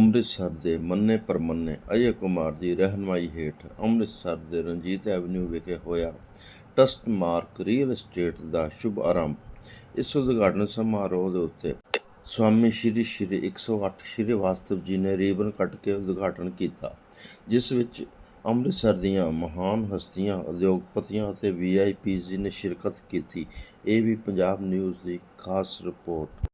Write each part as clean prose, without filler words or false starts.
ਅੰਮ੍ਰਿਤਸਰ ਦੇ ਮੰਨੇ ਪ੍ਰਮੰਨੇ ਅਜੇ ਕੁਮਾਰ ਦੀ ਰਹਿਨੁਮਾਈ ਹੇਠ ਅੰਮ੍ਰਿਤਸਰ ਦੇ ਰਣਜੀਤ ਐਵਨਿਊ ਵਿਖੇ ਹੋਇਆ ਟਰੱਸਟ ਮਾਰਕ ਰੀਅਲ estate ਦਾ ਸ਼ੁਭ ਆਰੰਭ। ਇਸ ਉਦਘਾਟਨ ਸਮਾਰੋਹ ਦੇ ਉੱਤੇ स्वामी श्री श्री 108 श्रीवास्तव जी ने रीबन कट के उद्घाटन किया, जिस विच ਅੰਮ੍ਰਿਤਸਰ ਦੀਆਂ महान हस्तियां उद्योगपतियां ਅਤੇ VIPs ने शिरकत की थी। ये भी पंजाब न्यूज़ की खास रिपोर्ट।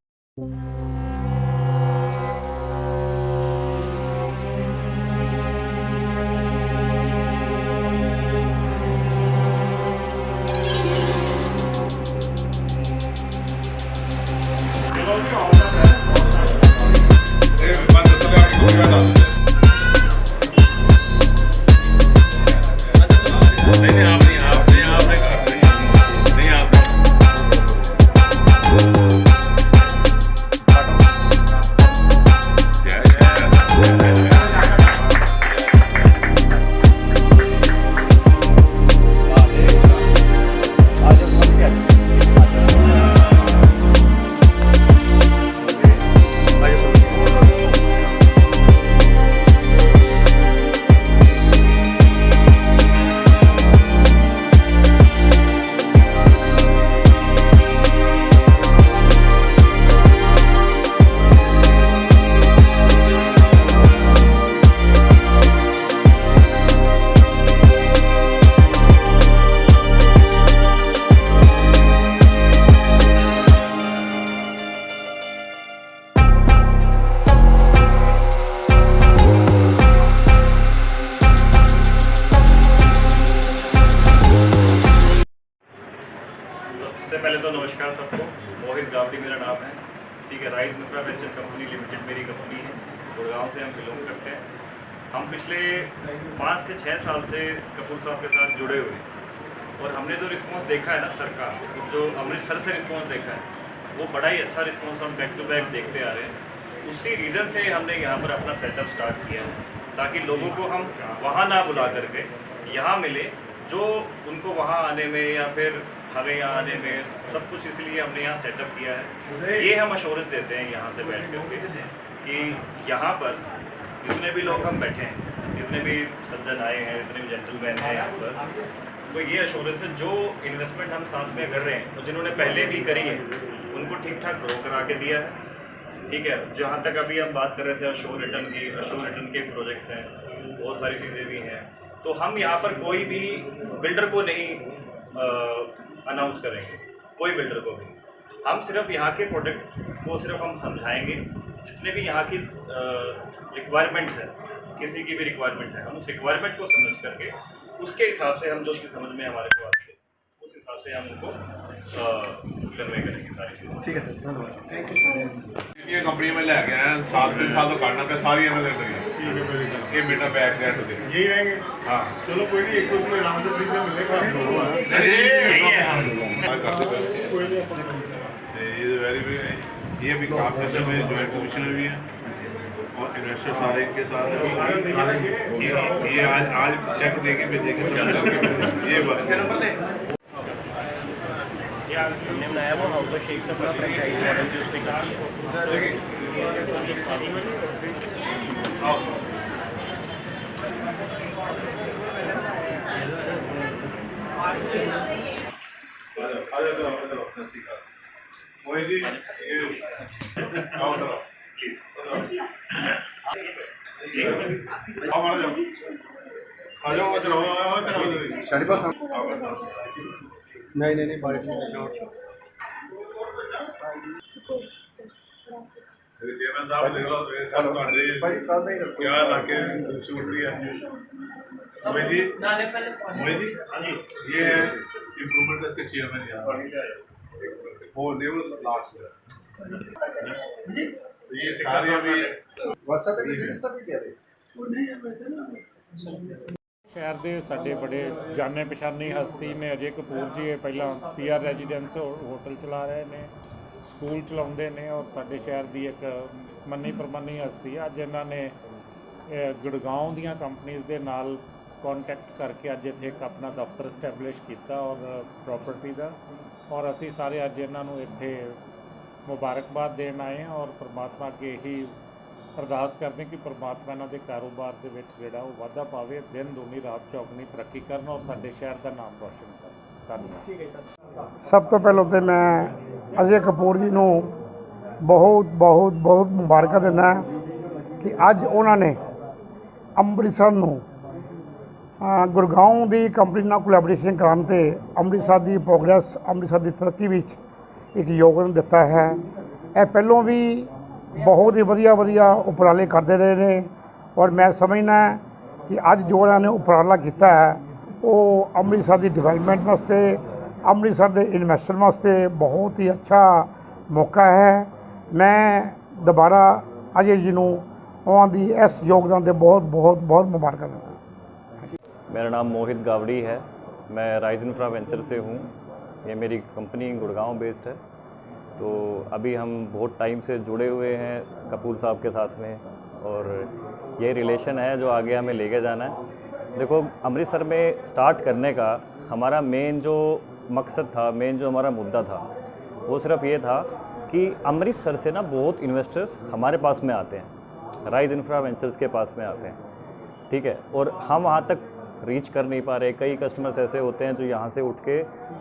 सबसे पहले तो नमस्कार सबको। मोहित गावड़ी मेरा नाम है, ठीक है। राइज मिफ्रा वेंचर कंपनी लिमिटेड मेरी कंपनी है। गुड़गांव से हम बिलोंग करते हैं। हम पिछले 5 से 6 साल से कपूर साहब के साथ जुड़े हुए हैं और हमने जो रिस्पांस देखा है ना सर का, जो अमृतसर से रिस्पांस देखा है वो बड़ा ही अच्छा रिस्पांस हम बैक टू बैक देखते आ रहे हैं। उसी रीज़न से हमने यहाँ पर अपना सेटअप स्टार्ट किया है, ताकि लोगों को हम वहाँ ना बुला करके यहाँ मिले, जो उनको वहाँ आने में या फिर हमें यहाँ आने में सब कुछ, इसलिए हमने यहाँ सेटअप किया है। ये हम अश्योरेंस देते हैं यहाँ से बैठ करके कि यहाँ पर जितने भी लोग हम बैठे हैं, जितने भी सज्जन आए हैं, जितने भी जेंटलमैन हैं यहाँ पर, तो ये अश्योरेंस है जो इन्वेस्टमेंट हम साथ में कर रहे हैं, तो जिन्होंने पहले भी करी है उनको ठीक ठाक ग्रो करा के दिया है, ठीक है। जहाँ तक अभी हम बात कर रहे थे अश्योर रिटर्न की, अश्योर रिटर्न के प्रोजेक्ट्स हैं, बहुत सारी चीज़ें भी हैं। तो हम यहाँ पर कोई भी बिल्डर को नहीं अनाउंस करेंगे, कोई बिल्डर को भी। हम सिर्फ यहाँ के प्रोडक्ट को सिर्फ हम समझाएंगे, जितने भी यहाँ की रिक्वायरमेंट्स हैं, किसी की भी रिक्वायरमेंट है, हम उस रिक्वायरमेंट को समझ करके उसके हिसाब से हम जो चीज़ समझ में हमारे को आती है उस हिसाब से हम उनको कन्वे करेंगे सारी चीज़ें। ठीक है सर, धन्यवाद, थैंक यू। ये कंपनी में ले गए हैं 7 साल तो काटना पे सारी ये बेटा बैग गेट होते हैं, यही रहेंगे। हाँ चलो कोई नहीं, एक दूसरे में आराम से बीच में मिलेगा। ये वेरी ये भी काम कैसे में जॉइंट कमिश्नर भी हैं और इन्वेस्टर सारे इनके साथ हैं। ये आज चेक दे के भेजेंगे ये बात हमने बनाया वो हाउस शेख से बड़ा फ्रेंचाइज मॉडल जो उसमें नहीं बारिश चेयरमैन साहब देख लो मेरे साथ क्या इलाके खूबसूरती है। मोहित जी, हाँ जी, ये है इम्प्रूवमेंट का इसके चेयरमैन यहाँ वो लेवल लास्ट में ये सारे अभी शहर के साढ़े बड़े जाने पछाने हस्ती ने अजय कपूर जी पहला PR रेजिडेंस होटल चला रहे हैं, स्कूल चलाते हैं और साढ़े शहर की एक मनी परमनी हस्ती है। अज इन्होंने गुड़गांव दियां कंपनीज़ के नाल कॉन्टैक्ट करके अज इत्थे एक अपना दफ्तर स्टैबलिश किया और प्रॉपर्टी का, और असी सारे अज इन्हों इत्थे मुबारकबाद देन आए हैं और परमात्मा अगे यही ਅਰਦਾਸ ਕਰਦੇ ਕਿ ਪਰਮਾਤਮਾ ਇਹਨਾਂ ਦੇ ਕਾਰੋਬਾਰ ਦੇ ਵਿੱਚ ਜਿਹੜਾ ਉਹ ਵਾਧਾ ਪਾਵੇ, ਦਿਨ ਦੁਨੀ ਰਾਤ ਚੌਗੁਣੀ ਤਰੱਕੀ ਕਰਨ ਔਰ ਸਾਡੇ ਸ਼ਹਿਰ ਦਾ ਨਾਮ ਰੋਸ਼ਨ ਕਰਨ। ਧੰਨਵਾਦ। ਸਭ ਤੋਂ ਪਹਿਲਾਂ ਤਾਂ ਮੈਂ ਅਜੇ ਕਪੂਰ ਜੀ ਨੂੰ ਬਹੁਤ ਬਹੁਤ ਬਹੁਤ ਮੁਬਾਰਕਾਂ ਦਿੰਦਾ ਕਿ ਅੱਜ ਉਹਨਾਂ ਨੇ ਅੰਮ੍ਰਿਤਸਰ ਨੂੰ ਗੁੜਗਾਉਂ ਦੀ ਕੰਪਨੀ ਨਾਲ ਕੋਲੈਬੋਰੇਸ਼ਨ ਕਰਨ 'ਤੇ ਅੰਮ੍ਰਿਤਸਰ ਦੀ ਪ੍ਰੋਗਰੈਸ, ਅੰਮ੍ਰਿਤਸਰ ਦੀ ਤਰੱਕੀ ਵਿੱਚ ਇੱਕ ਯੋਗਦਾਨ ਦਿੱਤਾ ਹੈ। ਇਹ ਪਹਿਲੋਂ ਵੀ ਬਹੁਤ ਹੀ ਵਧੀਆ ਉਪਰਾਲੇ ਕਰਦੇ ਰਹੇ ਨੇ ਔਰ ਮੈਂ ਸਮਝਦਾ ਕਿ ਅੱਜ ਜੋ ਇਹਨਾਂ ਨੇ ਉਪਰਾਲਾ ਕੀਤਾ ਹੈ ਉਹ ਅੰਮ੍ਰਿਤਸਰ ਦੀ ਡਿਵੈਲਪਮੈਂਟ ਵਾਸਤੇ, ਅੰਮ੍ਰਿਤਸਰ ਦੇ ਇਨਵੈਸਟਰ ਵਾਸਤੇ ਬਹੁਤ ਹੀ ਅੱਛਾ ਮੌਕਾ ਹੈ। ਮੈਂ ਦੁਬਾਰਾ ਅਜੇ ਜੀ ਨੂੰ ਉਹਨਾਂ ਦੀ ਇਸ ਯੋਗਦਾਨ ਦੇ ਬਹੁਤ मुबारक देता हूँ। मेरा नाम मोहित गावड़ी है, मैं राइज इंफ्रा वेंचर से हूँ। ये मेरी कंपनी गुड़गांव बेस्ड है। तो अभी हम बहुत टाइम से जुड़े हुए हैं कपूर साहब के साथ में और ये रिलेशन है जो आगे हमें लेके जाना है। देखो, अमृतसर में स्टार्ट करने का हमारा मेन जो मकसद था, मेन जो हमारा मुद्दा था, वो सिर्फ ये था कि अमृतसर से ना बहुत इन्वेस्टर्स हमारे पास में आते हैं, राइज इंफ्रा वेंचर्स के पास में आते हैं, ठीक है। और हम वहाँ तक रीच कर नहीं पा रहे। कई कस्टमर्स ऐसे होते हैं जो यहाँ से उठ के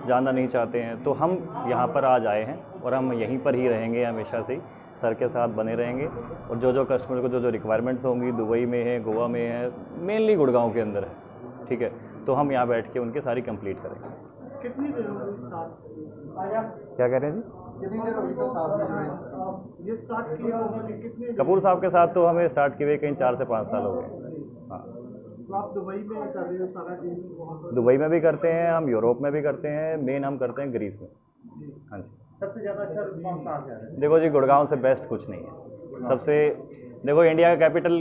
जाना नहीं चाहते हैं। तो हम यहाँ पर आज आए हैं और हम यहीं पर ही रहेंगे, हमेशा से सर के साथ बने रहेंगे। और जो कस्टमर को जो रिक्वायरमेंट्स होंगी, दुबई में है, गोवा में है, मेनली गुड़गांव के अंदर है, ठीक है, तो हम यहाँ बैठ के उनके सारी कंप्लीट करेंगे। कितनी देर हो गई स्टार्ट? क्या कह रहे हैं जी? कितनी देर हो गई सर साथ में ये स्टार्ट किया उन्होंने? कितने कपूर साहब के साथ तो हमें स्टार्ट किए हुए कहीं 4 से 5 साल हो गए। हाँ, तो आप दुबई में कर रहे हो सारा डील वहाँ पर? दुबई में भी करते हैं हम, यूरोप में भी करते हैं, मेन हम करते हैं ग्रीस में। हाँ जी। सबसे ज़्यादा अच्छा रिस्पॉन्स कहाँ से आ रहा है? देखो जी, गुड़गांव से बेस्ट कुछ नहीं है। सबसे देखो, इंडिया का कैपिटल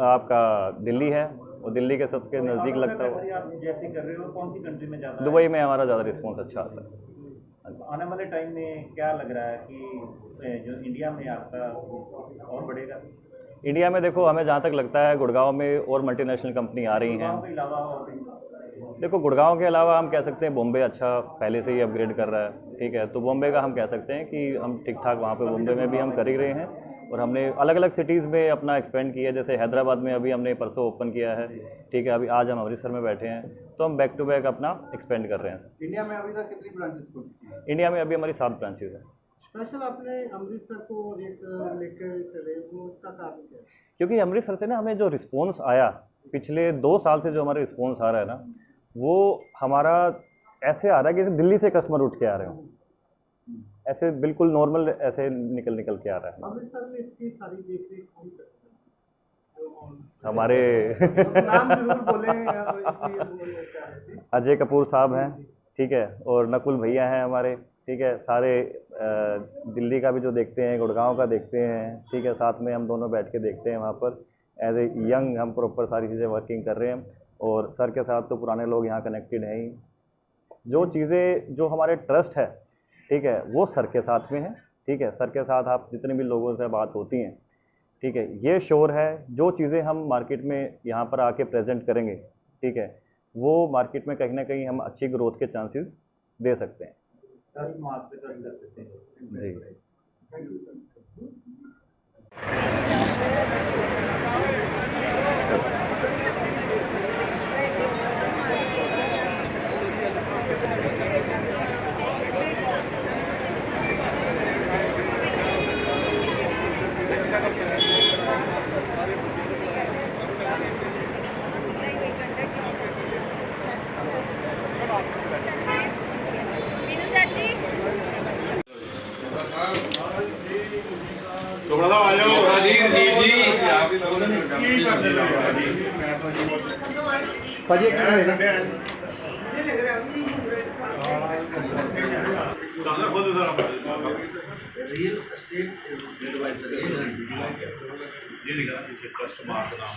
आपका दिल्ली है और दिल्ली के सबके नज़दीक लगता है। आप जैसे कर रहे हो, कौन सी कंट्री में ज़्यादा? दुबई में हमारा ज़्यादा रिस्पॉन्स अच्छा आता है। आने वाले टाइम में क्या लग रहा है कि जो इंडिया में आपका और बढ़ेगा? इंडिया में देखो, हमें जहाँ तक लगता है गुड़गांव में और मल्टीनेशनल कंपनी आ रही हैं। के अलावा और देखो, गुड़गांव के अलावा हम कह सकते हैं बॉम्बे अच्छा पहले से ही अपग्रेड कर रहा है, ठीक है। तो बॉम्बे का हम कह सकते हैं कि हम ठीक ठाक वहाँ पे बॉम्बे में भी हम कर ही रहे हैं और हमने अलग अलग सिटीज़ में अपना एक्सपेंड किया है। जैसे हैदराबाद में अभी हमने परसों ओपन किया है, ठीक है। अभी आज हम अमृतसर में बैठे हैं, तो हम बैक टू बैक अपना एक्सपेंड कर रहे हैं। इंडिया में अभी तक कितनी ब्रांचेस खुल चुकी हैं? इंडिया में अभी हमारी 7 ब्रांचेज हैं। स्पेशल आपने अमृतसर को एक लेकर चले, वो उसका कारण क्या है? क्योंकि अमृतसर से ना हमें जो रिस्पॉन्स आया पिछले 2 साल से, जो हमारा रिस्पॉन्स आ रहा है ना, वो हमारा ऐसे आ रहा है कि जैसे दिल्ली से कस्टमर उठ के आ रहे हो, ऐसे बिल्कुल नॉर्मल ऐसे निकल के आ रहा है। अमृतसर में इसकी सारी देख रेख कौन करता है? हमारे नाम जरूर बोले इसलिए बोले क्या है? अजय कपूर साहब हैं, ठीक है, और नकुल भैया हैं हमारे, ठीक है। सारे दिल्ली का भी जो देखते हैं, गुड़गांव का देखते हैं, ठीक है। साथ में हम दोनों बैठ के देखते हैं वहाँ पर। एज ए यंग हम प्रॉपर सारी चीज़ें वर्किंग कर रहे हैं और सर के साथ तो पुराने लोग यहाँ कनेक्टेड हैं ही। जो चीज़ें जो हमारे ट्रस्ट है, ठीक है, वो सर के साथ में है, ठीक है। सर के साथ आप जितने भी लोगों से बात होती हैं, ठीक है, ये श्योर है जो चीज़ें हम मार्केट में यहाँ पर आके प्रेजेंट करेंगे, ठीक है, वो मार्केट में कहीं ना कहीं हम अच्छी ग्रोथ के चांसेस दे सकते हैं। जी। चोपड़ा साहब आ जाओ जी। खुद रियल एस्टेट एडवाइजर ये लिखा ना पीछे ट्रस्ट मार्क नाम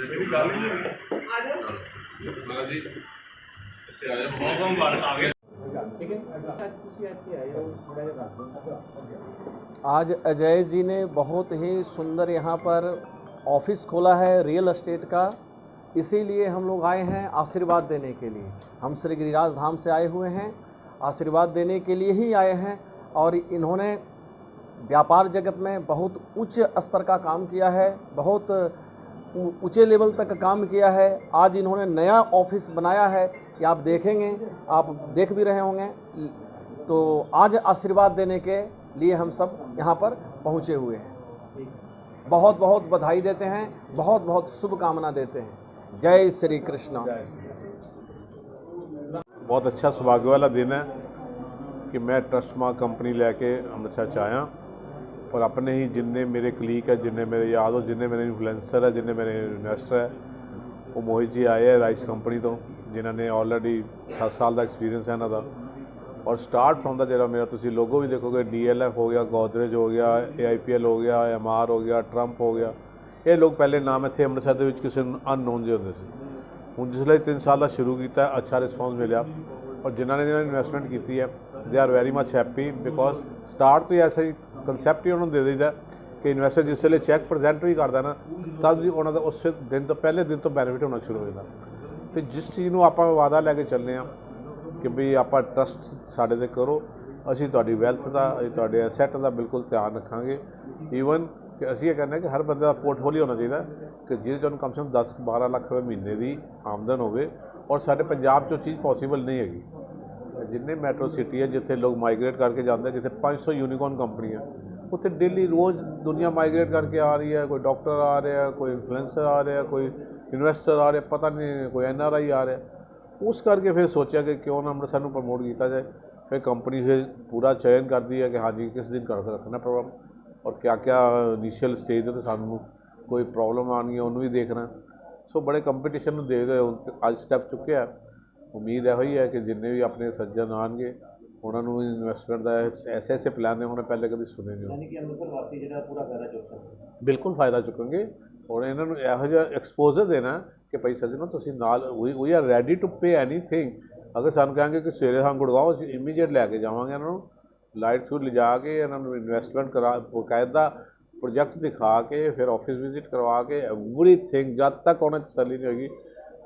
मेरी गाल नहीं जी। अच्छा आ जाओ, बहुत मुबारक आगे। आज अजय जी ने बहुत ही सुंदर यहाँ पर ऑफिस खोला है रियल एस्टेट का, इसीलिए हम लोग आए हैं आशीर्वाद देने के लिए। हम श्री गिरिराज धाम से आए हुए हैं, आशीर्वाद देने के लिए ही आए हैं। और इन्होंने व्यापार जगत में बहुत उच्च स्तर का काम किया है, बहुत ऊंचे लेवल तक काम किया है। आज इन्होंने नया ऑफिस बनाया है, ये आप देखेंगे, आप देख भी रहे होंगे। तो आज आशीर्वाद देने के लिए हम सब यहाँ पर पहुँचे हुए हैं। बहुत बहुत बधाई देते हैं, बहुत बहुत शुभकामना देते हैं। जय श्री कृष्ण। बहुत अच्छा सुभाग्य वाला दिन है कि मैं ट्रस्ट मार्क कंपनी लैके अमृतसर च आया और अपने ही जिन्ने मेरे कलीग है, जिन्ने मेरे याद हो, जिन्ने मेरे इन्फ्लुएंसर है, जिन्ने मेरे इन्वेस्टर है, वो मोहित जी आए हैं राइस कंपनी तो, जिन्होंने ऑलरेडी 7 साल का एक्सपीरियंस है इन्हों का। और स्टार्ट फ्रॉम द जो मेरा तुम लोगो भी देखोगे, DLF हो गया, गोदरेज हो गया, AIPL हो गया, MR हो गया, ट्रंप हो गया, ये लोग पहले नाम इतने अमृतसर के किसी अननोन जो होंगे सी। हूँ जिसलिए 3 साल का शुरू किया, अच्छा रिस्पॉन्स मिला और जिन्होंने इन्वेस्टमेंट की है they are very much happy because start तो ऐसा ही कंसैप्ट ही उन्होंने दे दीदा कि इन्वेस्टर जिस वे चैक प्रजेंट भी करता ना तब भी उन्होंने उस दिन तो पहले दिन तो बैनीफिट होना शुरू हो जाता। तो जिस चीज़ को आप वादा लैके चलने कि भी आप ट्रस्ट साढ़े ते करो, असी तुहाडी वैल्थ का, तुहाडे एसैट का बिल्कुल ध्यान रखांगे। ईवन कि असी ये कहने कि हर बंदे का पोर्टफोलियो होना चाहिए कि जिसे कम से कम 10-12 लाख रुपये महीने की आमदन होवे और साढ़े पंजाब चो चीज़ पॉसीबल नहीं हैगी। जिन्ने मैट्रो सिटी है जिथे लोग माइग्रेट करके जाते हैं, जिथे 500 यूनिकॉर्न कंपनी है, उत्थे डेली रोज़ दुनिया माइग्रेट करके आ रही है। कोई डॉक्टर आ रहा है, कोई इन्फ्लुएंसर आ रहा है, कोई इन्वेस्टर आ रहे, पता नहीं कोई NRI आ रहा है। उस करके फिर सोचा कि क्यों ना अमृतसर को प्रमोट किया जाए। फिर कंपनी से पूरा चयन कर दिया कि हाँ जी किस दिन कर रखना प्रोग्राम और क्या क्या इनिशियल स्टेज तो सानू कोई प्रॉब्लम आनी है उन्होंने भी देखना। सो बड़े कंपीटिशन देखते अज स्टैप चुके हैं। उम्मीद यही है कि जिन्हें भी अपने सज्जन आएंगे उन्होंने इन्वेस्टमेंट का ऐसे ऐसे प्लान है उन्हें पहले कभी सुने नहीं। बिल्कुल फायदा चुकेंगे और इन्होंने यहो जिहा एक्सपोजर देना कि भाई सज्जनों तुसीं नाल we are ready to pay anything. अगर सानू कहेंगे कि सवेरे हम गुड़गांव असीं इमीडिएट लैके जावांगे इन्होंने लाइट थ्रू लिजा के इन्होंने इन्वेस्टमेंट करा बकायदा प्रोजेक्ट दिखा के फिर ऑफिस विजिट करवा के एवरीथिंग जब तक उन्हें तसल्ली नहीं होगी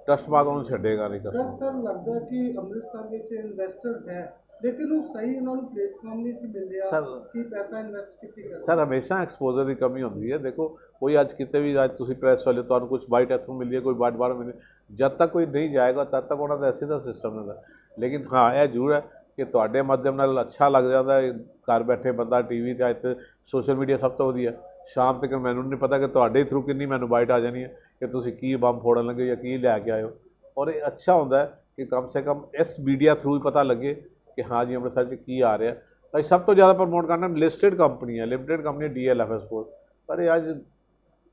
ट्रस्ट मार्क उन्होंने छड्डेगा नहीं कर। सर लगता है कि अमृतसर में इन्वेस्टर है लेकिन वो सही उन्होंने प्लेटफॉर्म नहीं मिल रहा कि पैसा इन्वेस्ट कितने सर हमेशा एक्सपोजर की कमी होती है। देखो कोई अज कितने भी अज तुम प्रेस वाले तो कुछ बाइट इतों मिली है, कोई बाइट बाहर मिली, जब तक कोई नहीं जाएगा तब तक उन्होंने ऐसे का सिस्टम नहीं है। लेकिन हाँ यह जरूर है कि तुहाडे माध्यम नाल अच्छा लग जाता है घर बैठे बंदा टीवी ते सोशल मीडिया सब तो वधिया। शाम तक मैनू नहीं पता कि तुहाडे थ्रू कितनी मैनू बाइट आ जानी है कि तुसीं की बंब फोड़न लगे या की लैके आए हो। और ये अच्छा होता है कि कम से कम इस मीडिया थ्रू ही पता लगे कि हाँ जी अमृतसर की आ रहा है। अभी सब तो ज़्यादा प्रमोट करना लिस्टेड कंपनी है, लिमिटेड कंपनी DLF स्पोर्ट, पर अज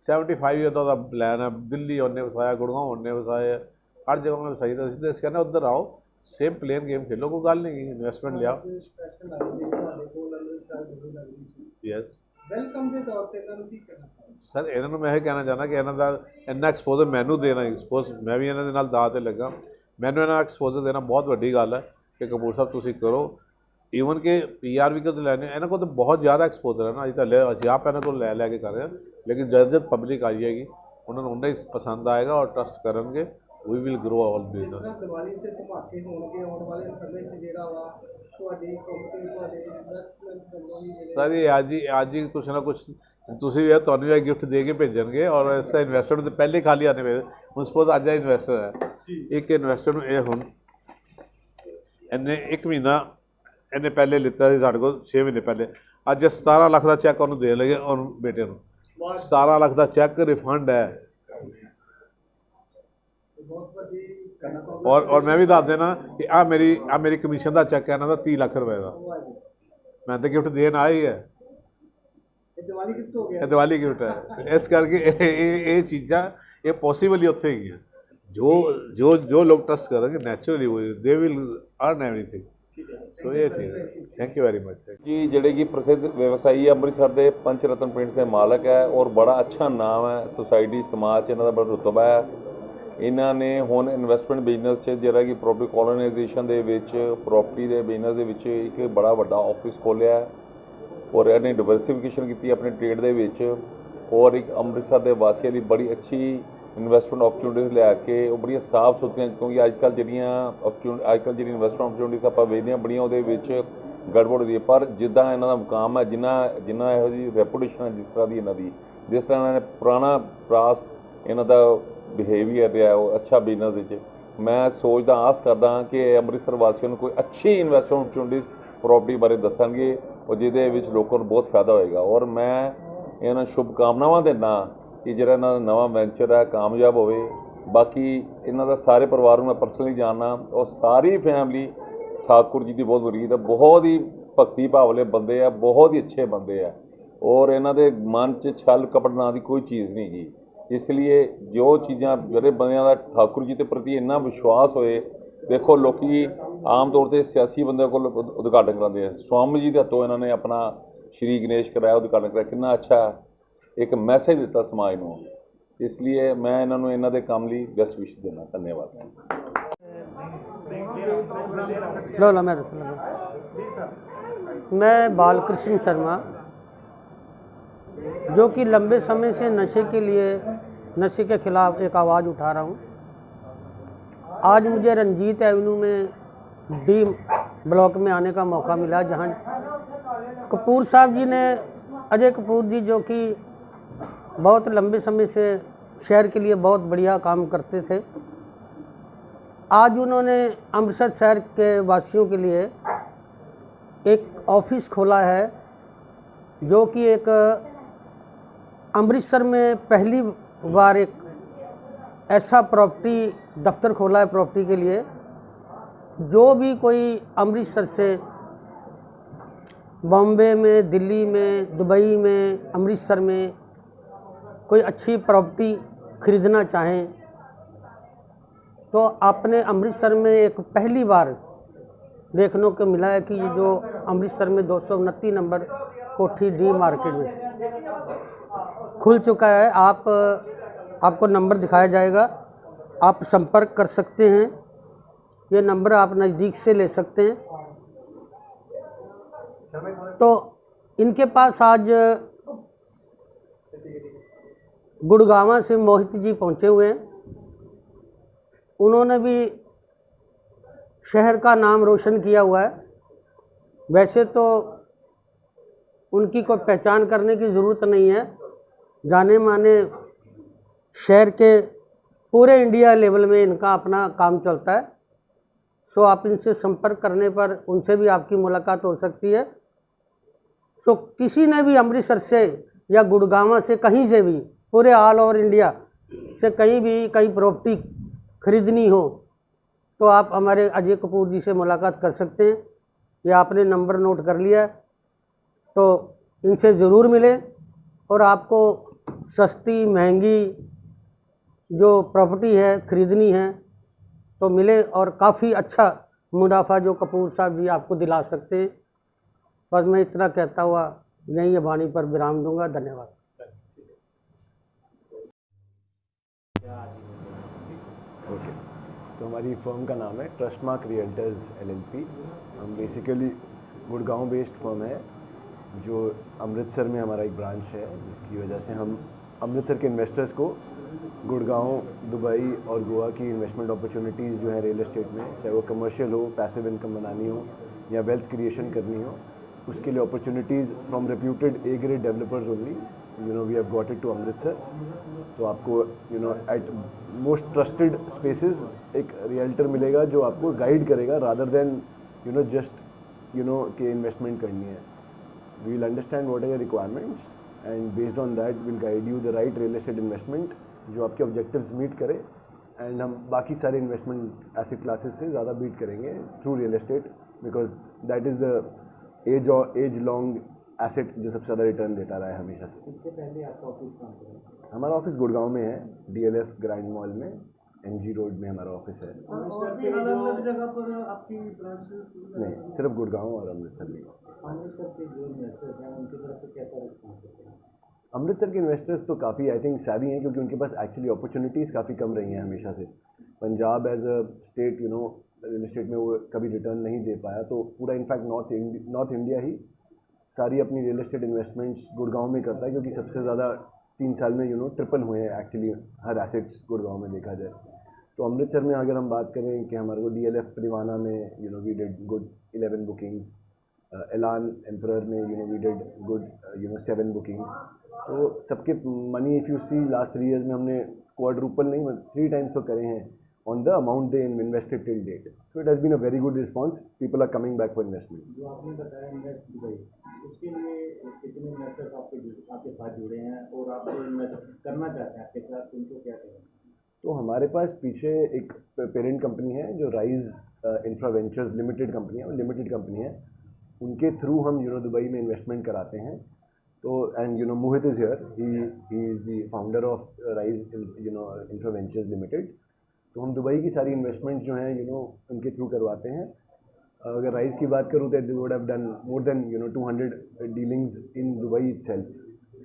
75 ईयर का प्लान है। दिल्ली उन्हें वसाया, गुड़गांव उन्हें वसाया, हर जगह उन्हें वसाई। तो इस कहना उधर आओ सेम प्लेन गेम खेलो, कोई गल नहीं, इन्वेस्टमेंट लिया। यस वेलकम के तौर पे सर इन्होंने मैं यह कहना चाहना कि इन्हों का इन्ना एक्सपोजर मैनू देना, एक्सपोज मैं भी इन्हों के दाव से लगा, मैनू इन्होंने एक्सपोजर देना बहुत वड्डी गल है कि कपूर साहब तुसीं करो। ईवन के PR भी कदों लैने इन्हों को तो बहुत ज़्यादा एक्सपोजर है ना, अभी तो असीं आप इन्हों को लै कर रहे हैं। लेकिन जब पब्लिक आई जाएगी उन्होंने उन्हें ही पसंद आएगा और ट्रस्ट करेंगे। We will grow all business. Diwali से धमाके होंगे आने वाले समय से जेड़ा वा ਤੁਹਾਡੀ ਕੰਪਨੀ ਤੁਹਾਡੇ ਇਨਵੈਸਟਮੈਂਟ ਕਰਵਾਉਣੀ सर ये आज ही कुछ ना कुछ तुसीं भी तुहानूं भी गिफ्ट दे के भेजणगे और इस इन्वेस्टर तो पहले खाली आने पे हुण सपोज अज इन्वेस्टर है एक इन्वेस्टर ये हुण इन्हें 1 महीना इन्हें पहले लिता सी साडे कोल 6 महीने पहले, अज 17 लाख का चैक उन्होंने देन लगे और बेटे को 17 लाख का चैक रिफंड है। और मैं भी दस देना कि आ मेरी कमीशन का चैक है इन्हों का 30 लाख रुपए का, मैं तो गिफ्ट देन आया ही है, दिवाली गिफ्ट है। इस करके ये चीज़ा ये पॉसीबल ही उत्थे ही हैं। जो लोग ट्रस्ट करेंगे naturally they will earn everything. So ये चीज़ है। Thank you very much ji. ਜਿਹੜੇ कि प्रसिद्ध व्यवसायी है ਅੰਮ੍ਰਿਤਸਰ ਦੇ पंच रत्न प्रिंट ਦੇ मालक है और बड़ा अच्छा नाम है सोसाइटी समाज 'ਚ ਇਹਨਾਂ ਦਾ बड़ा रुतबा है। ਇਹਨਾਂ ਨੇ ਹੁਣ ਇਨਵੈਸਟਮੈਂਟ ਬਿਜ਼ਨਸ 'ਚ ਜਿਹੜਾ ਕਿ ਪ੍ਰੋਪਰਟੀ ਕੋਲੋਨਾਈਜੇਸ਼ਨ ਦੇ ਵਿੱਚ ਪ੍ਰੋਪਰਟੀ ਦੇ ਬਿਜ਼ਨਸ ਦੇ ਵਿੱਚ ਇੱਕ ਬੜਾ ਵੱਡਾ ਆਫਿਸ ਖੋਲ੍ਹਿਆ ਔਰ ਇਹਨੇ ਡਿਵਰਸੀਫਿਕੇਸ਼ਨ ਕੀਤੀ ਆਪਣੇ ਟ੍ਰੇਡ ਦੇ ਵਿੱਚ ਔਰ ਇੱਕ ਅੰਮ੍ਰਿਤਸਰ ਦੇ ਵਾਸੀਆਂ ਲਈ ਬੜੀ ਅੱਛੀ ਇਨਵੈਸਟਮੈਂਟ ਓਪਰਚੁਨਿਟੀਜ਼ ਲੈ ਕੇ ਉਹ ਬੜੀਆਂ ਸਾਫ਼ ਸੁਥਰੀਆਂ, ਕਿਉਂਕਿ ਅੱਜ ਕੱਲ੍ਹ ਜਿਹੜੀ ਇਨਵੈਸਟਮੈਂਟ ਓਪਰਚੁਨਿਟੀਜ਼ ਆਪਾਂ ਵੇਖਦੇ ਹਾਂ ਬੜੀਆਂ ਉਹਦੇ ਵਿੱਚ ਗੜਬੜ ਦੀ ਹੈ। ਪਰ ਜਿੱਦਾਂ ਇਹਨਾਂ ਦਾ ਮੁਕਾਮ ਹੈ, ਜਿੰਨਾ ਇਹੋ ਜਿਹੀ ਰੈਪੂਟੇਸ਼ਨ ਹੈ, ਜਿਸ ਤਰ੍ਹਾਂ ਦੀ ਇਹਨਾਂ ਦੀ, ਜਿਸ ਤਰ੍ਹਾਂ ਇਹਨਾਂ ਨੇ ਪੁਰਾਣਾ ਪ੍ਰਾਸ ਇਹਨਾਂ ਦਾ ਬਿਹੇਵੀਅਰ ਰਿਹਾ ਉਹ ਅੱਛਾ ਬਿਜ਼ਨਸ ਵਿੱਚ, ਮੈਂ ਸੋਚਦਾ ਆਸ ਕਰਦਾ ਕਿ ਅੰਮ੍ਰਿਤਸਰ ਵਾਸੀਆਂ ਨੂੰ ਕੋਈ ਅੱਛੀ ਇਨਵੈਸਟਮੈਂਟ ਓਪਰਚੁਨਿਟੀਜ਼ ਪ੍ਰੋਪਰਟੀ ਬਾਰੇ ਦੱਸਣਗੇ ਔਰ ਜਿਹਦੇ ਵਿੱਚ ਲੋਕਾਂ ਨੂੰ ਬਹੁਤ ਫਾਇਦਾ ਹੋਏਗਾ। ਔਰ ਮੈਂ ਇਹਨਾਂ ਨੂੰ ਸ਼ੁਭਕਾਮਨਾਵਾਂ ਦਿੰਦਾ ਕਿ ਜਿਹੜਾ ਇਹਨਾਂ ਦਾ ਨਵਾਂ ਵੈਂਚਰ ਹੈ ਕਾਮਯਾਬ ਹੋਵੇ। ਬਾਕੀ ਇਹਨਾਂ ਦਾ ਸਾਰੇ ਪਰਿਵਾਰ ਨੂੰ ਮੈਂ ਪਰਸਨਲੀ ਜਾਣਦਾ ਔਰ ਸਾਰੀ ਫੈਮਿਲੀ ਠਾकुर जी की बहुत वरीद है, बहुत ही भगती भाव वाले बंदे आ, बहुत ही अच्छे बंदे आ और इन्हों के मन च छल कपट ना की कोई चीज़ नहीं गी। इसलिए जो चीज़ां जोड़े बंदियां दा ठाकुर जी के प्रति इन्ना विश्वास होए, देखो लोग आम तौर पर सियासी बंदे को उद्घाटन कराते हैं, स्वामी जी के हथों इन्होंने अपना श्री गणेश कराया, उद्घाटन कराया, कितना अच्छा एक मैसेज दिता समाज को। इसलिए मैं इन्होंने इन्हों के काम लिए बेस्ट विश देना। धन्यवाद। मैं बालकृष्ण शर्मा, जो कि लंबे समय से नशे के खिलाफ एक आवाज़ उठा रहा हूँ। आज मुझे रंजीत एवेन्यू में डी ब्लॉक में आने का मौका मिला, जहाँ कपूर साहब जी ने, अजय कपूर जी, जो कि बहुत लंबे समय से शहर के लिए बहुत बढ़िया काम करते थे, आज उन्होंने अमृतसर शहर के वासियों के लिए एक ऑफिस खोला है, जो कि एक अमृतसर में पहली बार एक ऐसा प्रॉपर्टी दफ्तर खोला है प्रॉपर्टी के लिए। जो भी कोई अमृतसर से बॉम्बे में, दिल्ली में, दुबई में, अमृतसर में कोई अच्छी प्रॉपर्टी ख़रीदना चाहें तो आपने अमृतसर में एक पहली बार देखने को मिला है कि ये जो अमृतसर में 229 नंबर कोठी डी मार्केट में खुल चुका है। आपको नंबर दिखाया जाएगा, आप संपर्क कर सकते हैं। ये नंबर आप नज़दीक से ले सकते हैं। तो इनके पास आज गुड़गांव से मोहित जी पहुँचे हुए हैं। उन्होंने भी शहर का नाम रोशन किया हुआ है। वैसे तो उनकी कोई पहचान करने की ज़रूरत नहीं है, जाने माने शहर के पूरे इंडिया लेवल में इनका अपना काम चलता है। सो आप इनसे संपर्क करने पर उनसे भी आपकी मुलाकात हो सकती है। सो किसी ने भी अमृतसर से या गुड़गांव से, कहीं से भी, पूरे ऑल ओवर इंडिया से कहीं भी कहीं प्रॉपर्टी खरीदनी हो तो आप हमारे अजय कपूर जी से मुलाकात कर सकते हैं। या आपने नंबर नोट कर लिया तो इनसे ज़रूर मिले और आपको सस्ती महंगी जो प्रॉपर्टी है ख़रीदनी है तो मिले और काफ़ी अच्छा मुनाफा जो कपूर साहब जी आपको दिला सकते हैं। बस मैं इतना कहता हुआ यहीं ये वाणी पर विराम दूंगा। धन्यवाद। ओके, तो हमारी फर्म का नाम है ट्रस्टमार्क रियल्टर्स LLP। हम बेसिकली गुड़गांव बेस्ड फर्म है, जो अमृतसर में हमारा एक ब्रांच है, जिसकी वजह से हम अमृतसर के इन्वेस्टर्स को गुड़गांव, दुबई और गोवा की इन्वेस्टमेंट अपॉर्चुनिटीज़ जो है रियल एस्टेट में, चाहे वो कमर्शियल हो, पैसिव इनकम बनानी हो या वेल्थ क्रिएशन करनी हो, उसके लिए opportunities from reputed A grade developers only, we have got it to Amritsar. तो आपको एट मोस्ट ट्रस्टेड स्पेसेस एक रियल्टर मिलेगा जो आपको गाइड करेगा, रादर देन जस्ट कि इन्वेस्टमेंट करनी है। We will understand what are your requirements and based on that will guide you the right real estate investment जो आपके ऑब्जेक्टिव्स मीट करे। एंड हम बाकी सारे इन्वेस्टमेंट एसेट क्लासेस से ज़्यादा बीट करेंगे through real estate, because that is the age long asset जो सबसे ज़्यादा रिटर्न देता रहा है हमेशा से। इससे पहले आपका ऑफिस कहाँ पर है? हमारा ऑफिस गुड़गांव में है, DLF ग्रैंड मॉल में, MG रोड में हमारा ऑफिस है। और भी अलग-अलग जगह पर आपकी ब्रांचेस? नहीं, सिर्फ गुड़गांव और अमृतसर में। अमृतसर के जो इन्वेस्टर्स हैं उनकी तरफ से कैसा रिस्पॉन्स है? अमृतसर के इन्वेस्टर्स तो काफ़ी आई थिंक सैवी हैं, क्योंकि उनके पास एक्चुअली अपॉर्चुनिटीज़ काफ़ी कम रही हैं हमेशा से। Punjab as a state real estate में वो कभी रिटर्न नहीं दे पाया, तो पूरा इनफैक्ट नॉर्थ इंडिया ही सारी अपनी रियल एस्टेट इन्वेस्टमेंट्स गुड़गांव में करता है, क्योंकि सबसे ज़्यादा 3 साल में ट्रिपल हुए हैं एक्चुअली हर एसेट्स गुड़गांव में देखा जाए। तो अमृतसर में अगर हम बात करें कि हमारे को DLF परिवाना में we did good 11 bookings, Elan Emperor में वी डिड गुड 7 बुकिंग। तो सबके money if you see last 3 years में हमने क्वाड्रुपल नहीं 3 times तो करे हैं on the amount they invested till date. So it has been a very good response. People are coming back for investment. जो आपने बताया इन्वेस्ट दुबई, उसके लिए कितने इन्वेस्टर्स आपके साथ जुड़े हैं और आप जो इन्वेस्ट करना चाहते हैं आपके साथ, उनको क्या करें? तो हमारे पास पीछे एक पेरेंट कंपनी है जो rise infra ventures limited company है, और लिमिटेड कंपनी है, उनके थ्रू हम दुबई में इन्वेस्टमेंट कराते हैं। तो and Mohit is here, he is the founder of rise infra ventures limited. तो हम दुबई की सारी इन्वेस्टमेंट जो हैं उनके थ्रू करवाते हैं। अगर राइज की बात करूँ तो they would have done more than 200 dealings in Dubai itself.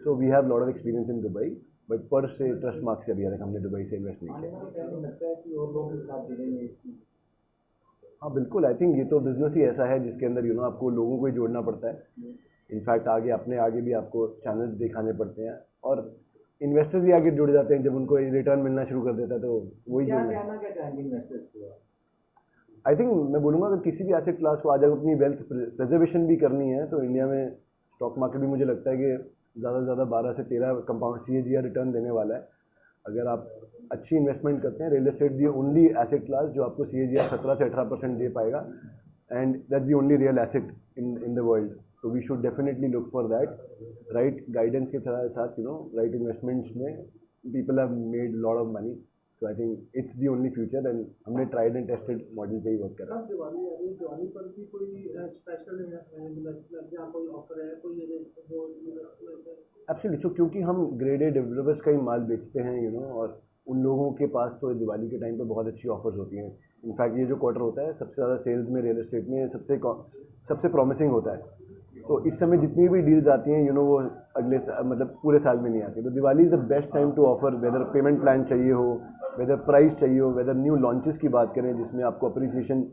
So we have lot of experience in Dubai, but पर से ट्रस्ट मार्क से अभी तक हमने दुबई से इन्वेस्ट नहीं किया। हाँ बिल्कुल, आई थिंक ये तो बिजनेस ही ऐसा है जिसके अंदर आपको लोगों को ही जोड़ना पड़ता है। इनफैक्ट आगे भी आपको चैनल्स दिखाने पड़ते हैं, और इन्वेस्टर भी आगे जुड़ जाते हैं जब उनको रिटर्न मिलना शुरू कर देता है, तो वही आई थिंक मैं बोलूँगा अगर किसी भी एसेट क्लास को आज अगर अपनी वेल्थ प्रिजर्वेशन भी करनी है तो इंडिया में स्टॉक मार्केट भी मुझे लगता है कि ज़्यादा से ज़्यादा 12 से 13 कंपाउंड CAGR रिटर्न देने वाला है। अगर आप अच्छी इन्वेस्टमेंट करते हैं, real estate the only asset class जो आपको CAGR 17 से 18% दे पाएगा, and that's the only real asset in the world. तो we should definitely look for that. Right guidance के साथ राइट इन्वेस्टमेंट्स में people have made lot of money. So I think it's the only future, and हमने tried and tested model पे ही work करा। दिवाली पर भी कोई स्पेशल इन्वेस्टमेंट या कोई ऑफर है, कोई जो इन्वेस्टमेंट है? एब्सोल्युटली, क्योंकि हम ग्रेडेड डेवलपर्स का ही माल बेचते हैं और उन लोगों के पास तो दिवाली के टाइम पे बहुत अच्छी ऑफर्स होती हैं। इनफैक्ट ये जो क्वार्टर होता है सबसे ज़्यादा सेल्स में रियल एस्टेट में सबसे प्रॉमिसिंग होता है। तो इस समय जितनी भी डील्स आती हैं वो अगले मतलब पूरे साल में नहीं आती। तो Diwali is the best time to offer, whether payment plan चाहिए हो, वेदर प्राइस चाहिए हो, वेदर न्यू लॉन्चेस की बात करें जिसमें आपको अप्रिसिएशन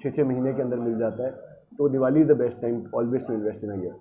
6 महीने के अंदर मिल जाता है। तो Diwali is the best time always to invest in a year.